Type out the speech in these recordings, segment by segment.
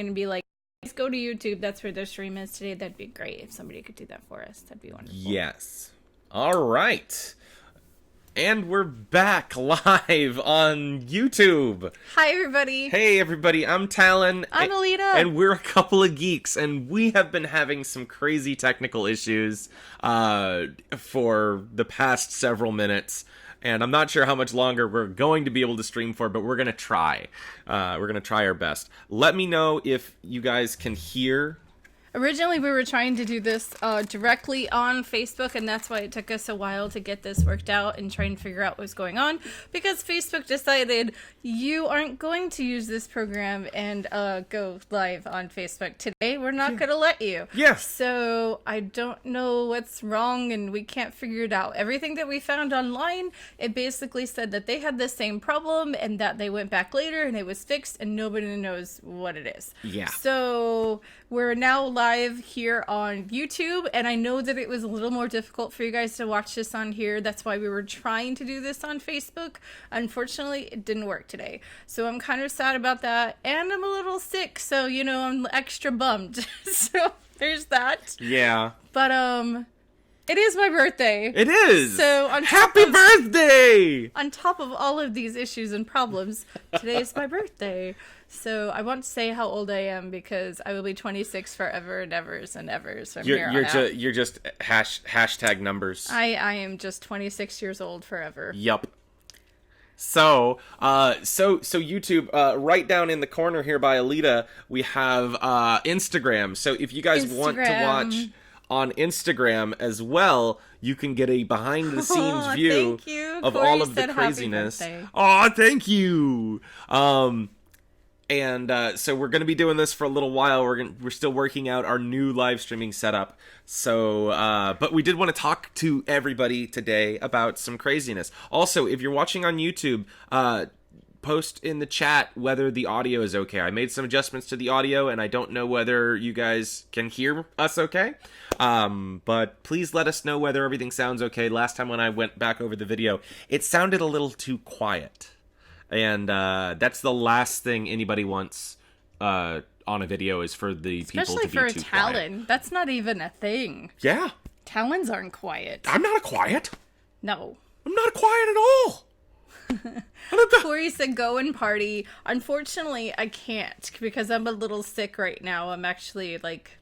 and be like, let's go to YouTube. That's where their stream is today. That'd be great if somebody could do that for us. That'd be wonderful. Yes. All right. And we're back live on YouTube. Hi, everybody. Hey, everybody. I'm Talon. I'm Alida. And we're a couple of geeks, and we have been having some crazy technical issues for the past several minutes. And I'm not sure how much longer we're going to be able to stream for, but we're going to try. We're going to try our best. Let me know if you guys can hear. Originally, we were trying to do this directly on Facebook, and that's why it took us a while to get this worked out and try and figure out what's going on, because Facebook decided you aren't going to use this program and go live on Facebook today. We're not going to let you. Yes. So I don't know what's wrong, and we can't figure it out. Everything that we found online, it basically said that they had the same problem and that they went back later and it was fixed, and nobody knows what it is. Yeah. So we're now live here on YouTube, and I know that it was a little more difficult for you guys to watch this on here. That's why we were trying to do this on Facebook. Unfortunately, it didn't work today. So I'm kind of sad about that, and I'm a little sick, so, you know, I'm extra bummed. So there's that. Yeah. But, it is my birthday. It is! So Happy birthday! On top of all of these issues and problems, today is my birthday. So I won't say how old I am because I will be 26 forever and evers and evers from here on out. You're just hashtag numbers. I am just 26 years old forever. Yup. So YouTube, right down in the corner here by Alida, we have Instagram. So if you guys want to watch on Instagram as well, you can get a behind-the-scenes view of Corey all of the craziness. Oh, thank you. And so we're going to be doing this for a little while. We're still working out our new live streaming setup. So, but we did want to talk to everybody today about some craziness. Also, if you're watching on YouTube, post in the chat whether the audio is okay. I made some adjustments to the audio, and I don't know whether you guys can hear us okay. But please let us know whether everything sounds okay. Last time when I went back over the video, it sounded a little too quiet. And that's the last thing anybody wants on a video is for the people to be too quiet. Especially for a Talon. That's not even a thing. Yeah. Talons aren't quiet. I'm not quiet. No. I'm not quiet at all. Corey said go and party. Unfortunately, I can't because I'm a little sick right now. I'm actually like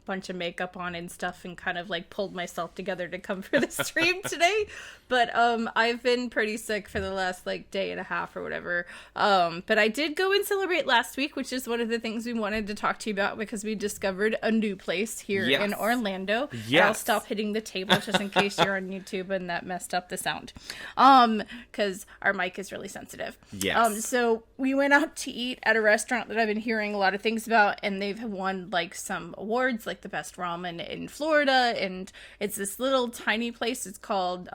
bunch of makeup on and stuff and kind of like pulled myself together to come for the stream today, but I've been pretty sick for the last like day and a half or whatever, but I did go and celebrate last week, which is one of the things we wanted to talk to you about because we discovered a new place here in Orlando. Yes. I'll stop hitting the table just in case you're on YouTube and that messed up the sound, because our mic is really sensitive. Yes. So we went out to eat at a restaurant that I've been hearing a lot of things about, and they've won like some awards, like the best ramen in Florida, and it's this little tiny place. It's called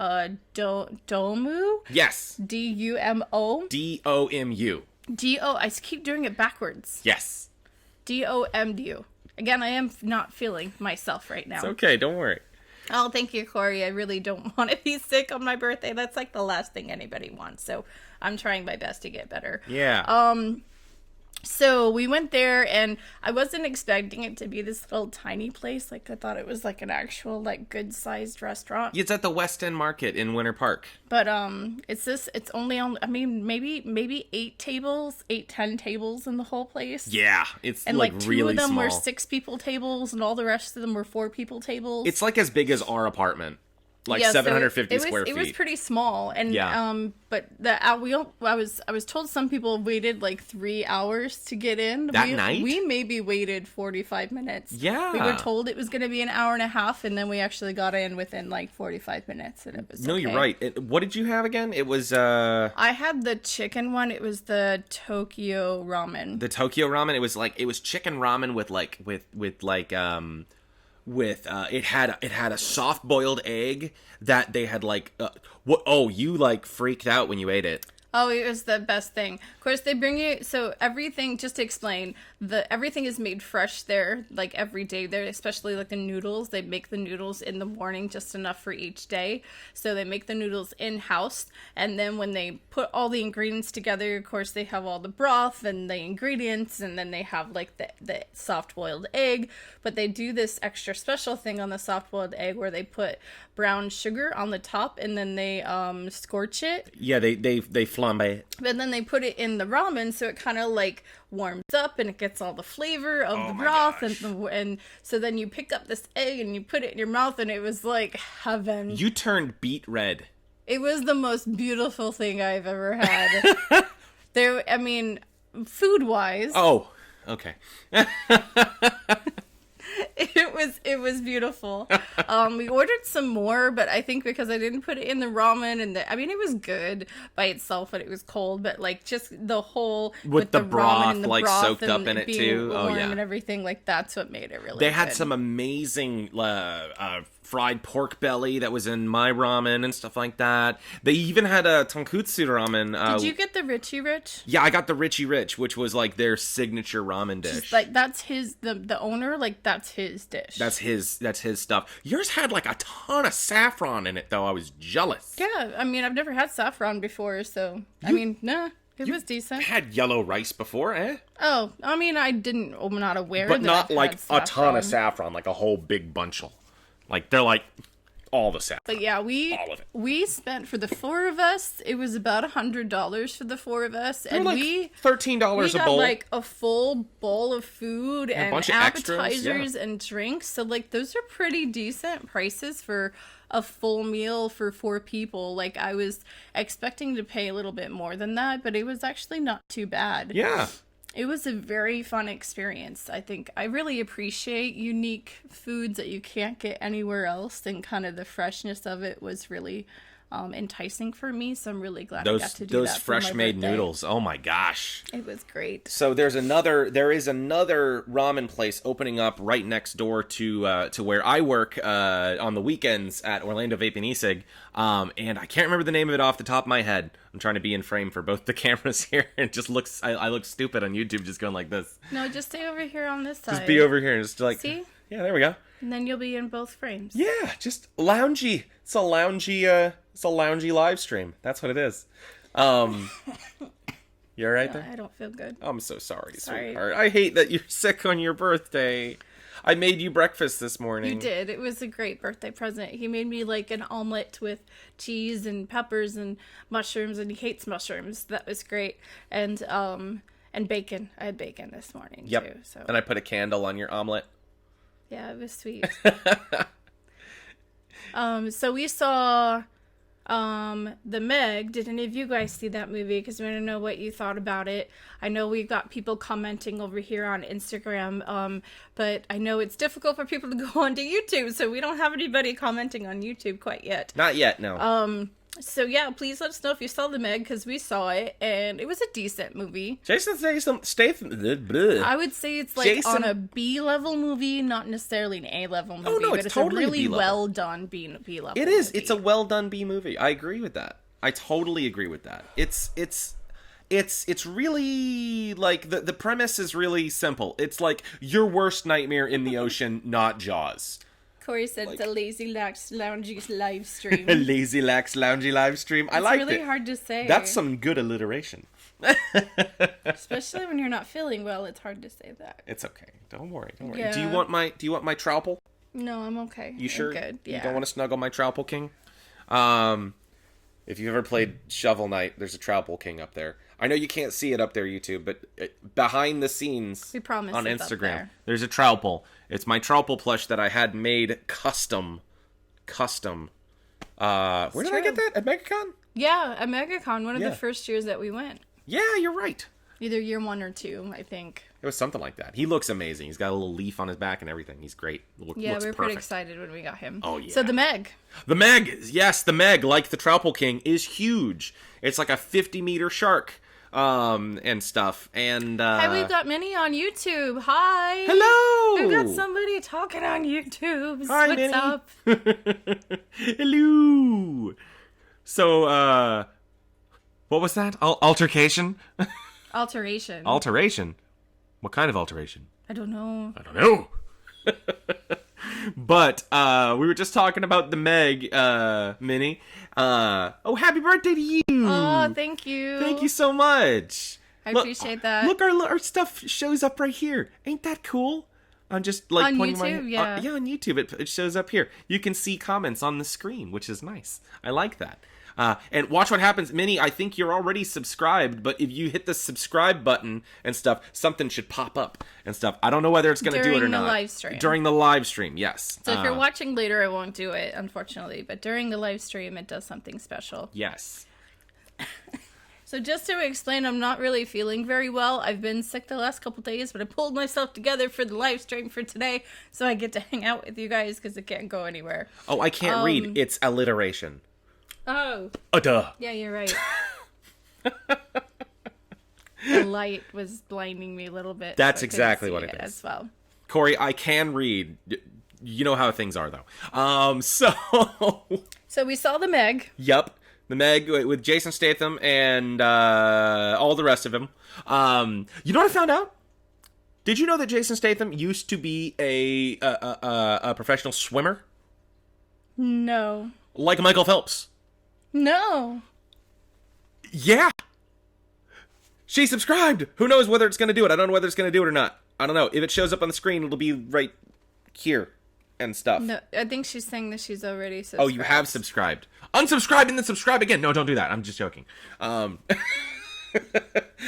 Domu. Yes. D-U-M-O. D-O-M-U. D-O. I keep doing it backwards. Yes. D-O-M-U. Again, I am not feeling myself right now. It's okay. Don't worry. Oh, thank you, Corey. I really don't want to be sick on my birthday. That's like the last thing anybody wants. So I'm trying my best to get better. Yeah. So we went there, and I wasn't expecting it to be this little tiny place. Like, I thought it was like an actual, like, good-sized restaurant. It's at the West End Market in Winter Park. But, it's only on, I mean, maybe 10 tables in the whole place. Yeah, it's and like really small. And, like, two of them small. were 6 people tables, and all the rest of them were 4 people tables. It's, like, as big as our apartment. Like, yeah, 750 square feet. It was pretty small, and but I was told some people waited like 3 hours to get in. Night? We maybe waited 45 minutes. Yeah, we were told it was going to be an hour and a half, and then we actually got in within like 45 minutes, and it was No, okay. You're right. What did you have again? It was I had the chicken one. It was the Tokyo ramen. The Tokyo ramen. It was chicken ramen with it had a soft boiled egg that they had like what? Oh, you like freaked out when you ate it. Oh, it was the best thing. Of course, they bring you, so everything, just to explain, everything is made fresh there, like every day there, especially like the noodles. They make the noodles in the morning, just enough for each day. So they make the noodles in-house, and then when they put all the ingredients together, of course, they have all the broth and the ingredients, and then they have like the soft-boiled egg, but they do this extra special thing on the soft-boiled egg where they put brown sugar on the top, and then they scorch it. Yeah, they flambe it. But then they put it in the ramen, so it kind of like warms up and it gets all the flavor of the broth, and so then you pick up this egg and you put it in your mouth, and it was like heaven. You turned beet red. It was the most beautiful thing I've ever had. I mean, food-wise. Oh, okay. It was beautiful. We ordered some more, but I think because I didn't put it in the ramen, and it was good by itself, but it was cold. But like just the whole with the broth, ramen and the like broth soaked up in it too. Oh yeah, and everything like that's what made it really. They had good. some amazing fried pork belly that was in my ramen and stuff like that. They even had a tonkotsu ramen. Did you get the Richie Rich? Yeah, I got the Richie Rich, which was like their signature ramen dish. Just like that's his the owner, like that's his dish. That's his stuff. Yours had like a ton of saffron in it though. I was jealous. Yeah, I mean I've never had saffron before, so nah. It was decent. Had yellow rice before, eh? Oh, I mean I'm not aware but that not I've like had a ton saffron. of saffron, like a whole big bunchel. Like they're like all the saffron. But yeah, all of it. We spent for the four of us. It was about $100 for the four of us, and like we $13 we a got bowl. like a full bowl of food and a bunch of appetizers extras, and drinks. So like those are pretty decent prices for a full meal for four people. Like I was expecting to pay a little bit more than that, but it was actually not too bad. Yeah. It was a very fun experience. I think I really appreciate unique foods that you can't get anywhere else, and kind of the freshness of it was really enticing for me. So I'm really glad I got to do that. Those fresh made noodles. Oh my gosh. It was great. So there is another ramen place opening up right next door to where I work on the weekends at Orlando Vape and E-Cig. And I can't remember the name of it off the top of my head. I'm trying to be in frame for both the cameras here. It just looks, I look stupid on YouTube just going like this. No, just stay over here on this side. Just be over here and just like, see? Yeah, there we go. And then you'll be in both frames. Yeah, just loungy. It's a loungy live stream. That's what it is. You all right there? I don't feel good. I'm so sorry, Sorry. sweetheart. I hate that you're sick on your birthday. I made you breakfast this morning. You did. It was a great birthday present. He made me like an omelet with cheese and peppers and mushrooms, and he hates mushrooms. That was great. And bacon. I had bacon this morning too. So And I put a candle on your omelet. yeah, it was sweet. So we saw The Meg. Did any of you guys see that movie? Because we want to know what you thought about it. I know we've got people commenting over here on Instagram, but I know it's difficult for people to go onto YouTube, so we don't have anybody commenting on YouTube quite yet. Not yet, no. So yeah, please let us know if you saw The Meg, because we saw it, and it was a decent movie. Jason Statham. I would say it's like on a B-level movie, not necessarily an A-level movie. Oh, no, but it's totally a really B-level. well done B-level. It is. Movie. It's a well done B movie. I agree with that. I totally agree with that. It's really like the premise is really simple. It's like your worst nightmare in the ocean, not Jaws. Corey said it's a lazy lax loungy live stream. A lazy lax loungy live stream. I liked it. It's really hard to say. That's some good alliteration. Especially when you're not feeling well, it's hard to say that. It's okay. Don't worry. Yeah. Do you want my Troupple? No, I'm okay. You sure? I'm good. Yeah. You don't want to snuggle my Troupple King? If you've ever played Shovel Knight, there's a Troupple King up there. I know you can't see it up there, YouTube, but behind the scenes We promise on it's up Instagram, there. there's a Troupple. It's my Troupple plush that I had made custom. Where did I get that? At MegaCon? Yeah, at MegaCon, one of Yeah. the first years that we went. Yeah, you're right. Either year 1 or 2, I think. It was something like that. He looks amazing. He's got a little leaf on his back and everything. He's great. Yeah, looks we were perfect. pretty excited when we got him. Oh, yeah. So the Meg. The Meg, yes, the Meg, like the Troupple King, is huge. It's like a 50-meter shark, and stuff. And Hi, we've got Minnie on YouTube. Hi. hello. We've got somebody talking on YouTube. Hi, What's Minnie. up? Hello. So, What was that? Altercation? Alteration. Alteration? What kind of alteration? I don't know. I don't know. But we were just talking about the Meg mini. Oh, happy birthday to you! Oh, thank you. Thank you so much. I appreciate that. Look, our stuff shows up right here. Ain't that cool? I'm just like on pointing YouTube, my yeah, on YouTube it shows up here. You can see comments on the screen, which is nice. I like that. And watch what happens, Minnie. I think you're already subscribed, but if you hit the subscribe button and stuff, something should pop up and stuff. I don't know whether it's going to do it or not. During the live stream. During the live stream, yes. So if you're watching later, I won't do it, unfortunately. But during the live stream, it does something special. Yes. So just to explain, I'm not really feeling very well. I've been sick the last couple days, but I pulled myself together for the live stream for today, so I get to hang out with you guys because it can't go anywhere. Oh, I can't read. It's alliteration. Oh. Duh. Yeah, you're right. The light was blinding me a little bit. That's so exactly what it is. As well. Corey, I can read. You know how things are, though. So we saw the Meg. Yep. The Meg with Jason Statham and all the rest of them. You know what I found out? Did you know that Jason Statham used to be a professional swimmer? No. Like Michael Phelps. No. Yeah. She subscribed. Who knows whether it's going to do it? I don't know whether it's going to do it or not. I don't know. If it shows up on the screen, it'll be right here and stuff. No, I think she's saying that she's already subscribed. Oh, you have subscribed. Unsubscribe and then subscribe again. No, don't do that. I'm just joking.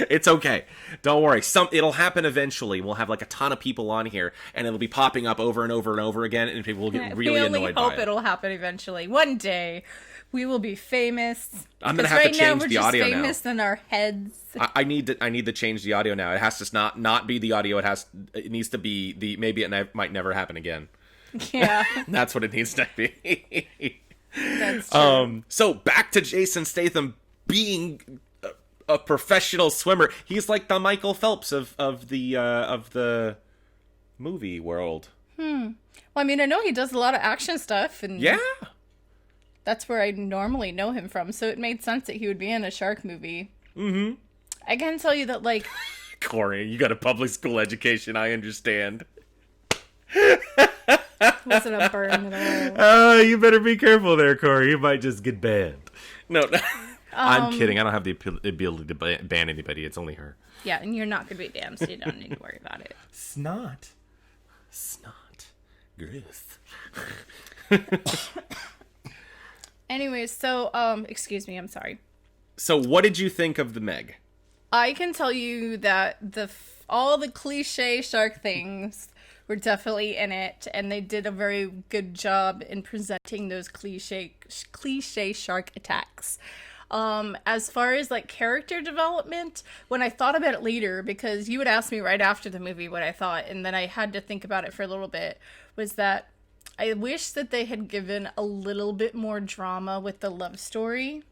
It's okay. Don't worry. It'll happen eventually. We'll have like a ton of people on here, and it'll be popping up over and over and over again, and people will get really annoyed by it. We only hope it'll happen eventually. One day, we will be famous. I'm gonna have to change the audio now. We're just famous in our heads. I need to change the audio now. It has to not be the audio. It needs to be the maybe it might never happen again. Yeah. That's what it needs to be. That's true. So back to Jason Statham being a professional swimmer. He's like the Michael Phelps of the movie world. Well, I mean, I know he does a lot of action stuff, and yeah, that's where I normally know him from. So it made sense that he would be in a shark movie. Mm-hmm. I can tell you that, like, Corey, you got a public school education. I understand. Wasn't a burn at all. You better be careful there, Corey. You might just get banned. No, I'm kidding. I don't have the ability to ban anybody. It's only her. Yeah, and you're not going to be banned, so you don't need to worry about it. Snot. Gross. Anyways, so, excuse me, I'm sorry. So what did you think of the Meg? I can tell you that all the cliche shark things were definitely in it, and they did a very good job in presenting those cliche shark attacks. As far as like character development, when I thought about it later, because you would ask me right after the movie what I thought, and then I had to think about it for a little bit, was that I wish that they had given a little bit more drama with the love story.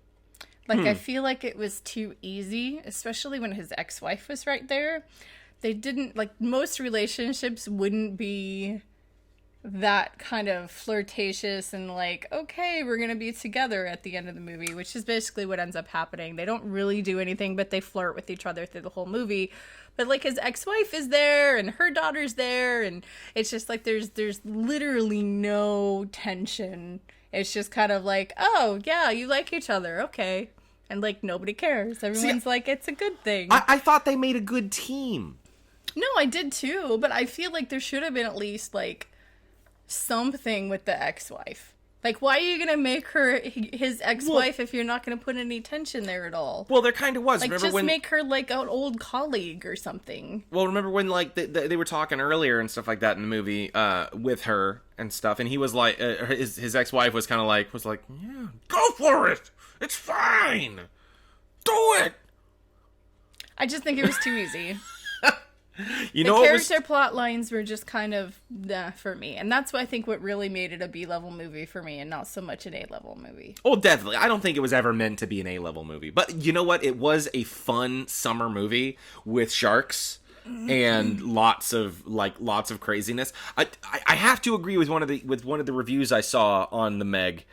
Like, I feel like it was too easy, especially when his ex-wife was right there. They didn't, like, most relationships wouldn't be that kind of flirtatious and like, okay, we're gonna be together at the end of the movie, which is basically what ends up happening. They don't really do anything, but they flirt with each other through the whole movie. But like his ex-wife is there and her daughter's there, and it's just like there's literally no tension. It's just kind of like, oh yeah, you like each other, okay. And like nobody cares. Everyone's like, it's a good thing. I thought they made a good team. No, I did too, but I feel like there should have been at least like something with the ex-wife. Like, why are you gonna make her his ex-wife if you're not gonna put any tension there at all? Well, there kind of was. Like, remember just when make her like an old colleague or something. Well, remember when like they were talking earlier and stuff like that in the movie with her and stuff, and he was like, his ex-wife was kind of like yeah, go for it, it's fine, do it. I just think it was too easy. The character plot lines were just kind of for me, and that's what I think what really made it a B-level movie for me, and not so much an A-level movie. Oh, definitely. I don't think it was ever meant to be an A-level movie, but you know what? It was a fun summer movie with sharks. and lots of craziness. I have to agree with one of the reviews I saw on the Meg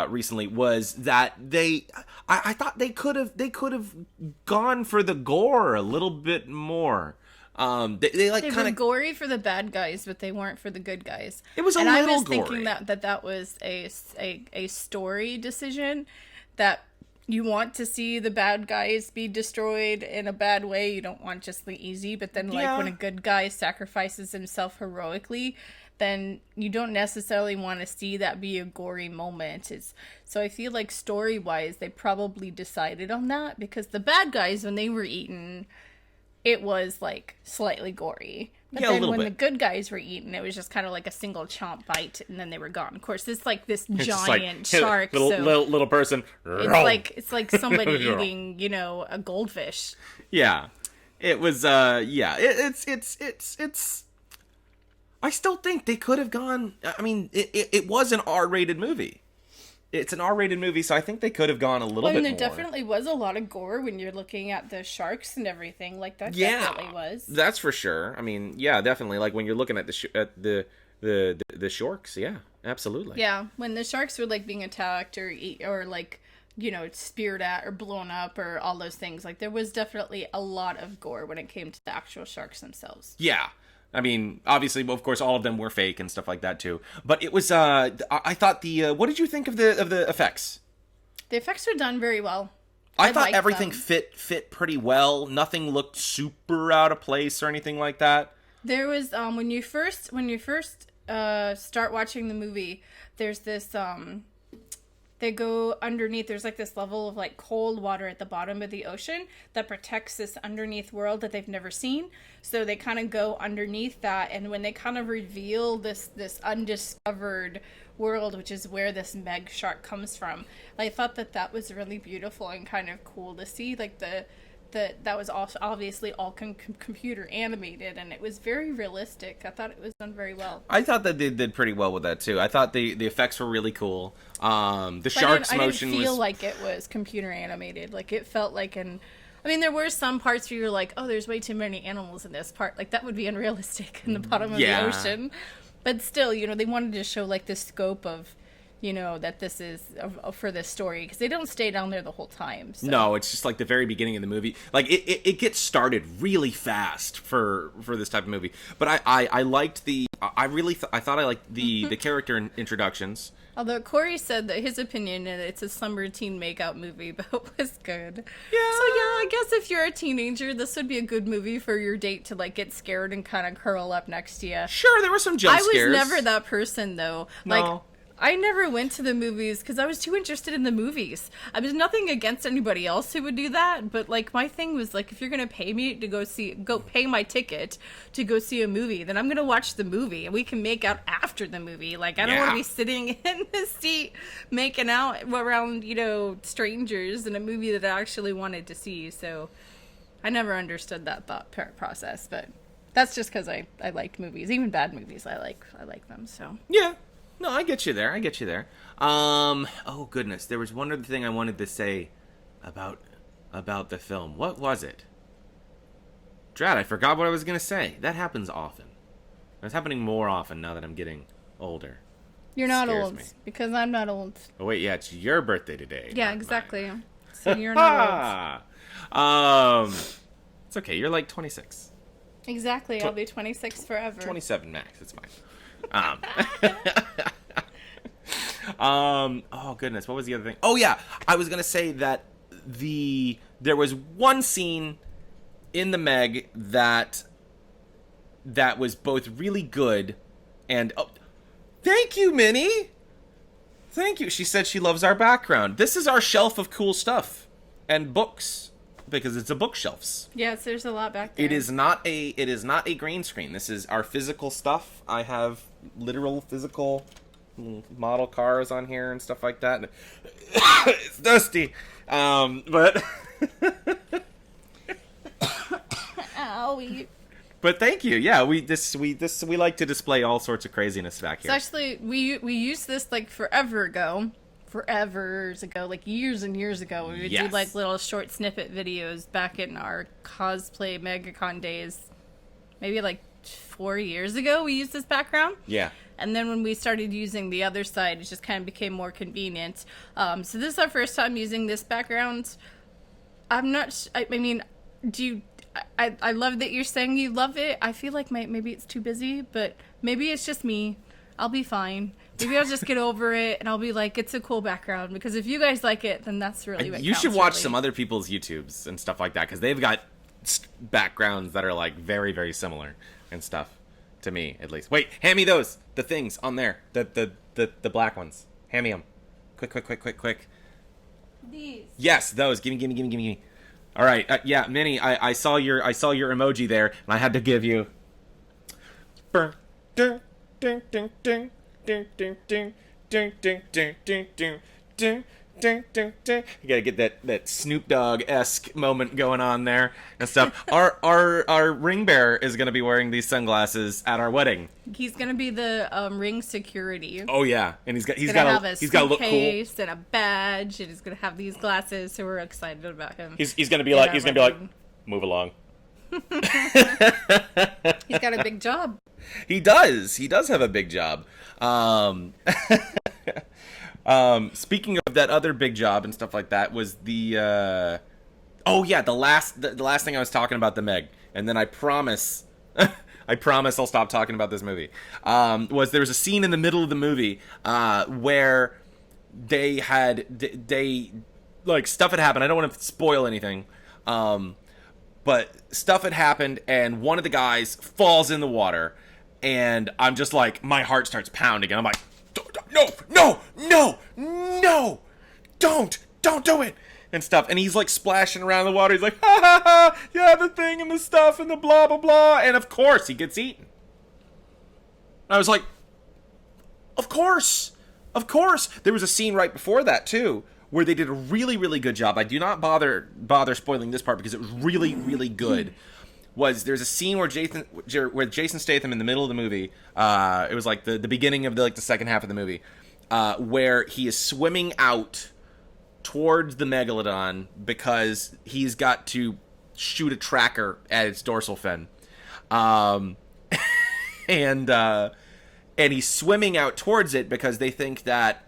recently, was that I thought they could have gone for the gore a little bit more. They were gory for the bad guys, but they weren't for the good guys. It was and little I was gory. thinking that was a story decision, that you want to see the bad guys be destroyed in a bad way. You don't want just the easy, but then when a good guy sacrifices himself heroically, then you don't necessarily want to see that be a gory moment. So I feel like story-wise, they probably decided on that, because the bad guys, when they were eaten, it was like slightly gory. But then when the good guys were eaten, it was just kind of like a single chomp bite, and then they were gone. Of course, this giant shark, little person. It's like somebody eating, a goldfish. Yeah, it was. It's. I still think they could have gone. I mean, it was an R-rated movie. It's an R-rated movie, so I think they could have gone a little bit more. There definitely was a lot of gore when you're looking at the sharks and everything. Like, that definitely was. That's for sure. I mean, yeah, definitely. Like, when you're looking at the sharks, yeah, absolutely. Yeah, when the sharks were, like, being attacked or speared at or blown up or all those things. Like, there was definitely a lot of gore when it came to the actual sharks themselves. Yeah. I mean, obviously, of course, all of them were fake and stuff like that too. But it was. I thought what did you think of the effects? The effects were done very well. I thought everything fit pretty well. Nothing looked super out of place or anything like that. There was when you first start watching the movie, there's this they go underneath. There's like this level of like cold water at the bottom of the ocean that protects this underneath world that they've never seen. So they kind of go underneath that, and when they kind of reveal this undiscovered world, which is where this Meg shark comes from, I thought that was really beautiful and kind of cool to see. Like that was also obviously all computer animated, and it was very realistic. I thought it was done very well. I thought that they did pretty well with that too. I thought the effects were really cool. The shark's motion was... I didn't feel like it was computer animated. Like, it felt like I mean, there were some parts where you were like, oh, there's way too many animals in this part. Like, that would be unrealistic in the bottom of the ocean. But still, they wanted to show, like, the scope of, that this is for this story. Because they don't stay down there the whole time. So. No, it's just, like, the very beginning of the movie. Like, it gets started really fast for this type of movie. But I liked the... I thought I liked the character introductions. Although Corey said that his opinion, and it's a summer teen makeout movie, but it was good. Yeah. So yeah, I guess if you're a teenager, this would be a good movie for your date to like get scared and kind of curl up next to you. Sure, there were some jump scares. I was never that person though. No. Like, I never went to the movies because I was too interested in the movies. I was nothing against anybody else who would do that, but like my thing was like, if you're gonna pay me to go pay my ticket to go see a movie, then I'm gonna watch the movie and we can make out after the movie. Like, I don't want to be sitting in the seat making out around strangers in a movie that I actually wanted to see. So I never understood that thought process, but that's just because I liked movies, even bad movies. I like them. So yeah. No, I get you there. Oh goodness, there was one other thing I wanted to say about the film. What was it? Drat, I forgot what I was gonna say. That happens often. It's happening more often now that I'm getting older. You're not old, because I'm not old. Oh wait, yeah, it's your birthday today. Yeah, exactly. Mine. So you're not old. It's okay. You're like 26. Exactly. I'll be 26 forever. 27 max. It's fine. Oh goodness, what was the other thing? Oh yeah, I was gonna say that there was one scene in the Meg that was both really good and thank you, Minnie. Thank you. She said she loves our background. This is our shelf of cool stuff and books. Because it's a bookshelves. Yes, there's a lot back there. It is not a green screen. This is our physical stuff. I have literal physical model cars on here and stuff like that. It's dusty. But Owie. But thank you. Yeah, we like to display all sorts of craziness back here. So actually we used this like forever ago, like years and years ago. We would do like little short snippet videos back in our cosplay MegaCon days. maybe like 4 years ago we used this background. Yeah. And then when we started using the other side, it just kind of became more convenient. So this is our first time using this background. I'm not... I mean, do you... I love that you're saying you love it. I feel like maybe it's too busy, but maybe it's just me. I'll be fine. Maybe I'll just get over it, and I'll be like, it's a cool background. Because if you guys like it, then that's really what You counts, should watch really. some other people's YouTubes and stuff like that, because they've got backgrounds that are, like, very, very similar and stuff. To me, at least. Wait, hand me those. The things on there. The black ones. Hand me them. Quick. These. Yes, those. Gimme. All right. Yeah, Minnie, I saw your emoji there, and I had to give you. You gotta get that Snoop Dogg-esque moment going on there and stuff. Our ring bearer is gonna be wearing these sunglasses at our wedding. He's gonna be the ring security. Oh yeah, and he's got a he's got to look cool. suitcase and a badge, and he's gonna have these glasses. So we're excited about him. He's gonna be like move along. He's got a big job. He does have a big job. Speaking of that other big job and stuff like that was the the last thing I was talking about the Meg, and then I promise I'll stop talking about this movie. Was there was a scene in the middle of the movie where they like stuff had happened. I don't want to spoil anything. But stuff had happened, and one of the guys falls in the water, and I'm just like, my heart starts pounding, and I'm like, no, don't do it, and stuff. And he's like splashing around the water. He's like, ha, yeah, the thing and the stuff and the blah, blah, blah. And of course, he gets eaten. I was like, of course. There was a scene right before that, too, where they did a really, really good job. I do not bother spoiling this part because it was really, really good. There's a scene where Jason Statham in the middle of the movie, it was like the beginning of the second half of the movie, where he is swimming out towards the megalodon because he's got to shoot a tracker at its dorsal fin, and he's swimming out towards it because they think that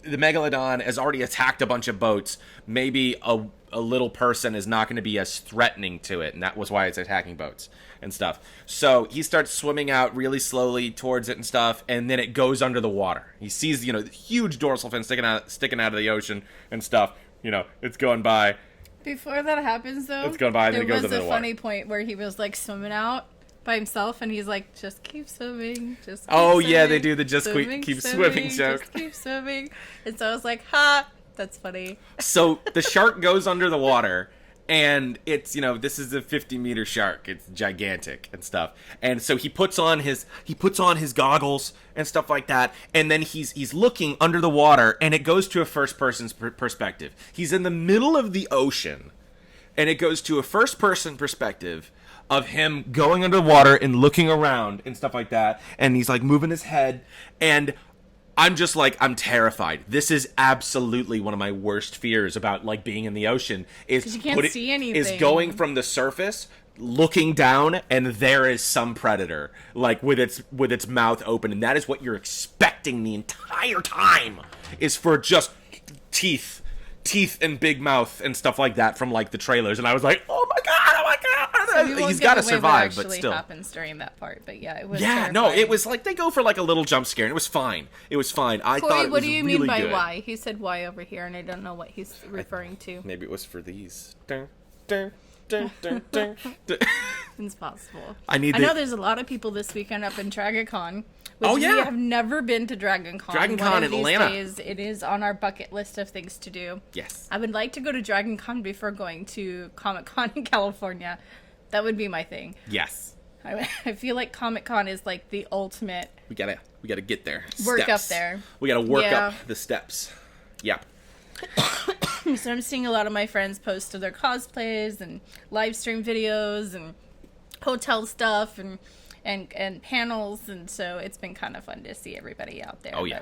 the megalodon has already attacked a bunch of boats. Maybe a little person is not going to be as threatening to it, and that was why it's attacking boats and stuff. So he starts swimming out really slowly towards it and stuff, and then it goes under the water. He sees, the huge dorsal fin sticking out of the ocean and stuff. It's going by. Before that happens, though, it's going by, and then it goes under the water. There was a funny point where he was like swimming out by himself, and he's like, just keep swimming, just keep swimming, yeah, they do the keep swimming joke. Just keep swimming. And so I was like, ha, that's funny. So the shark goes under the water, and it's, this is a 50-meter shark. It's gigantic and stuff. And so he puts on his goggles and stuff like that, and then he's looking under the water, and it goes to a first-person perspective. He's in the middle of the ocean, and it goes to a first-person perspective of him going under the water and looking around and stuff like that, and he's like moving his head, and I'm just like, I'm terrified. This is absolutely one of my worst fears about like being in the ocean is you can't see anything. Is going from the surface, looking down, and there is some predator like with its mouth open, and that is what you're expecting the entire time is for just teeth and big mouth and stuff like that from like the trailers. And I was like, oh my god. So he's got to survive, but still happens during that part. But yeah, it was terrifying. No, it was like they go for like a little jump scare, and it was fine. I Corey, thought it was really good. What do you mean by why? He said why over here, and I don't know what he's referring to. Maybe it was for these. It's possible. I know there's a lot of people this weekend up in Dragon Con. Which we have never been to Dragon Con. Dragon Con in Atlanta. It is on our bucket list of things to do. Yes. I would like to go to Dragon Con before going to Comic Con in California. That would be my thing. Yes. I feel like Comic Con is like the ultimate. We gotta get there. Work steps. up there. We gotta work up the steps. Yep. So I'm seeing a lot of my friends post their cosplays and live stream videos and hotel stuff and panels, and so it's been kind of fun to see everybody out there. Oh yeah.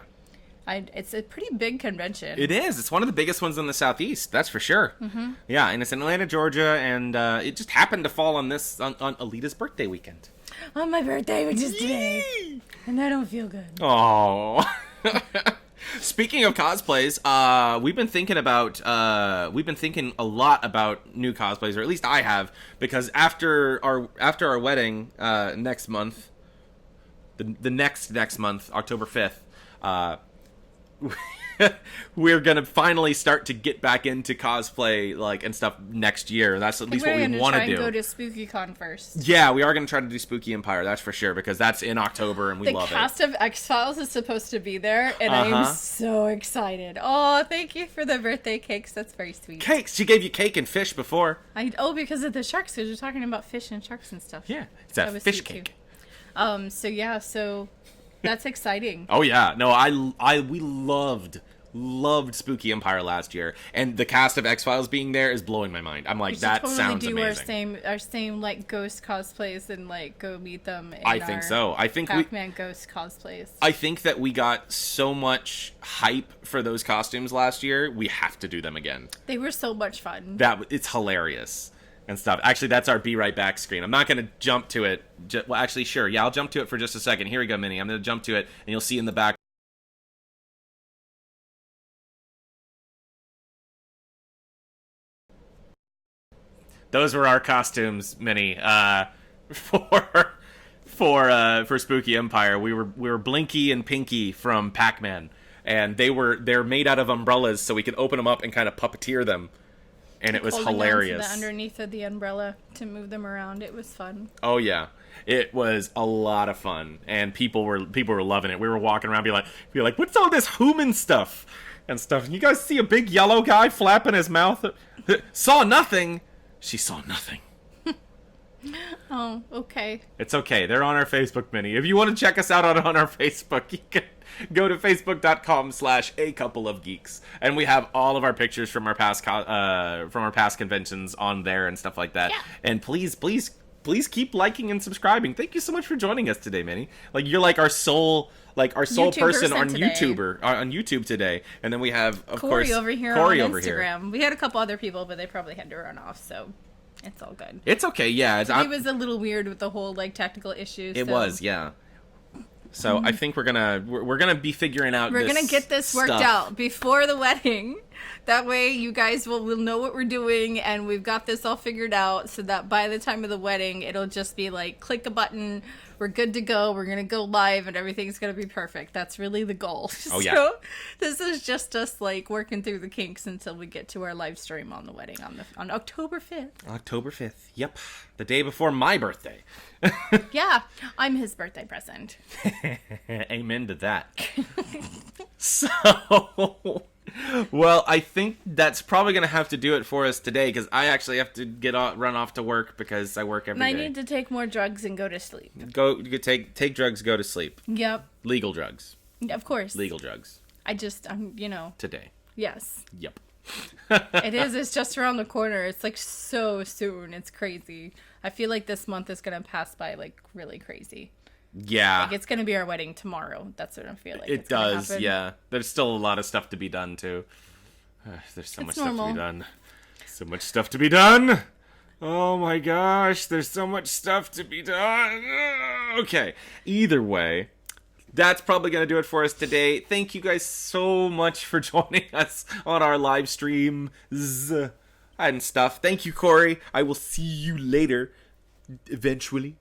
It's a pretty big convention. It is. It's one of the biggest ones in the Southeast. That's for sure. Mm-hmm. Yeah, and it's in Atlanta, Georgia, and it just happened to fall on on Alida's birthday weekend. On my birthday, which is today, and I don't feel good. Oh. Speaking of cosplays, we've been thinking a lot about new cosplays, or at least I have, because after our wedding next month, the next month, October 5th, we're gonna finally start to get back into cosplay, like, and stuff next year. That's at least what we want to do. Go to SpookyCon first. Yeah, we are gonna try to do Spooky Empire. That's for sure, because that's in October and we love it. The cast of X-Files is supposed to be there, and I am so excited. Oh, thank you for the birthday cakes. That's very sweet. Cakes. She gave you cake and fish before. Because of the sharks. Because you're talking about fish and sharks and stuff. Yeah, it's a fish cake. So that's exciting. Oh yeah, no, we loved Spooky Empire last year, and the cast of X-Files being there is blowing my mind. I'm like, that sounds amazing. We should totally do our same like ghost cosplays and like go meet them. I think so. I think Pac-Man ghost cosplays. I think that we got so much hype for those costumes last year. We have to do them again. They were so much fun. It's hilarious. And stuff. Actually, that's our Be Right Back screen. I'm not going to jump to it. Well, actually, sure. Yeah, I'll jump to it for just a second. Here we go, Minnie. I'm going to jump to it, and you'll see in the back. Those were our costumes, Minnie. For Spooky Empire, we were Blinky and Pinky from Pac-Man, and they're made out of umbrellas, so we could open them up and kind of puppeteer them. And it was hilarious. The underneath of the umbrella to move them around. It was fun. Oh yeah, it was a lot of fun, and people were loving it. We were walking around, be like, what's all this human stuff and stuff? And you guys see a big yellow guy flapping his mouth? Saw nothing. She saw nothing. Oh, okay. It's okay. They're on our Facebook, Minnie. If you want to check us out on our Facebook, you can go to facebook.com/acoupleofgeeks, and we have all of our pictures from our past conventions on there and stuff like that. Yeah. And please keep liking and subscribing. Thank you so much for joining us today, Minnie. Like, you're like our sole person on YouTube today. And then we have, of course, Corey over here on Instagram. We had a couple other people, but they probably had to run off, so it's all good. It's okay, yeah. It was a little weird with the whole like technical issues. It was, yeah. So I think we're gonna be figuring out. We're gonna get this worked out before the wedding. That way, you guys will know what we're doing, and we've got this all figured out. So that by the time of the wedding, it'll just be like click a button. We're good to go. We're gonna go live, and everything's gonna be perfect. That's really the goal. Oh yeah. So this is just us like working through the kinks until we get to our live stream on the wedding on October 5th. October 5th. Yep, the day before my birthday. Yeah, I'm his birthday present. Amen to that. So, well, I think that's probably going to have to do it for us today, because I actually have to run off to work because I work every day. I need to take more drugs and go to sleep. Take drugs, go to sleep. Yep. Legal drugs. Of course. Legal drugs. Today. Yes. Yep. It's just around the corner. It's like so soon. It's crazy. I feel like this month is going to pass by like really crazy. Yeah. Like, it's going to be our wedding tomorrow. That's what I feel like. It does, yeah. There's still a lot of stuff to be done, too. There's so much stuff to be done. So much stuff to be done. Oh my gosh, there's so much stuff to be done. Okay. Either way, that's probably going to do it for us today. Thank you guys so much for joining us on our live streams and stuff. Thank you, Corey. I will see you later, eventually.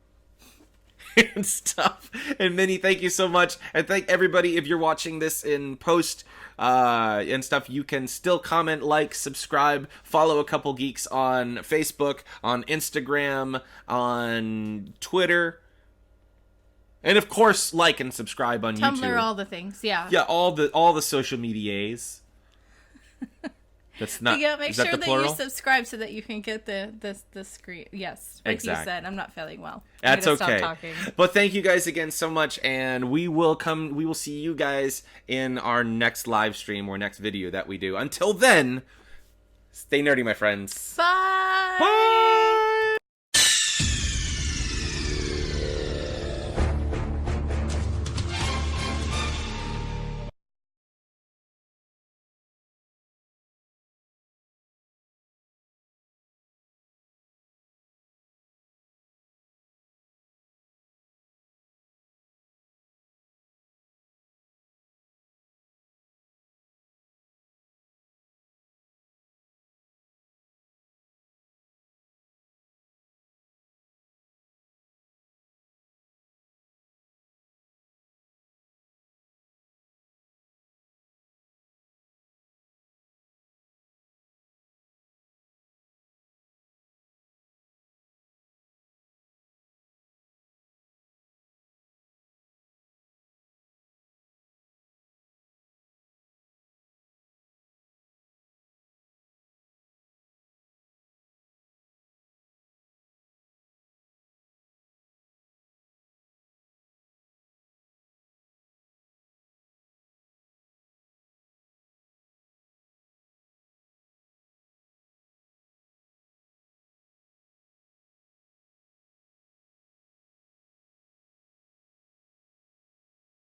And stuff. And Minnie, thank you so much. And thank everybody. If you're watching this in post and stuff, you can still comment, like, subscribe, follow a couple geeks on Facebook, on Instagram, on Twitter, and of course like and subscribe on YouTube. Tumblr, all the things. Yeah, all the social medias. That's not. Yeah, make sure that you subscribe so that you can get the screen. Yes, like exactly. You said, I'm not feeling well. That's okay. Stop talking. But thank you guys again so much, and we will see you guys in our next live stream or next video that we do. Until then, stay nerdy, my friends. Bye. Bye.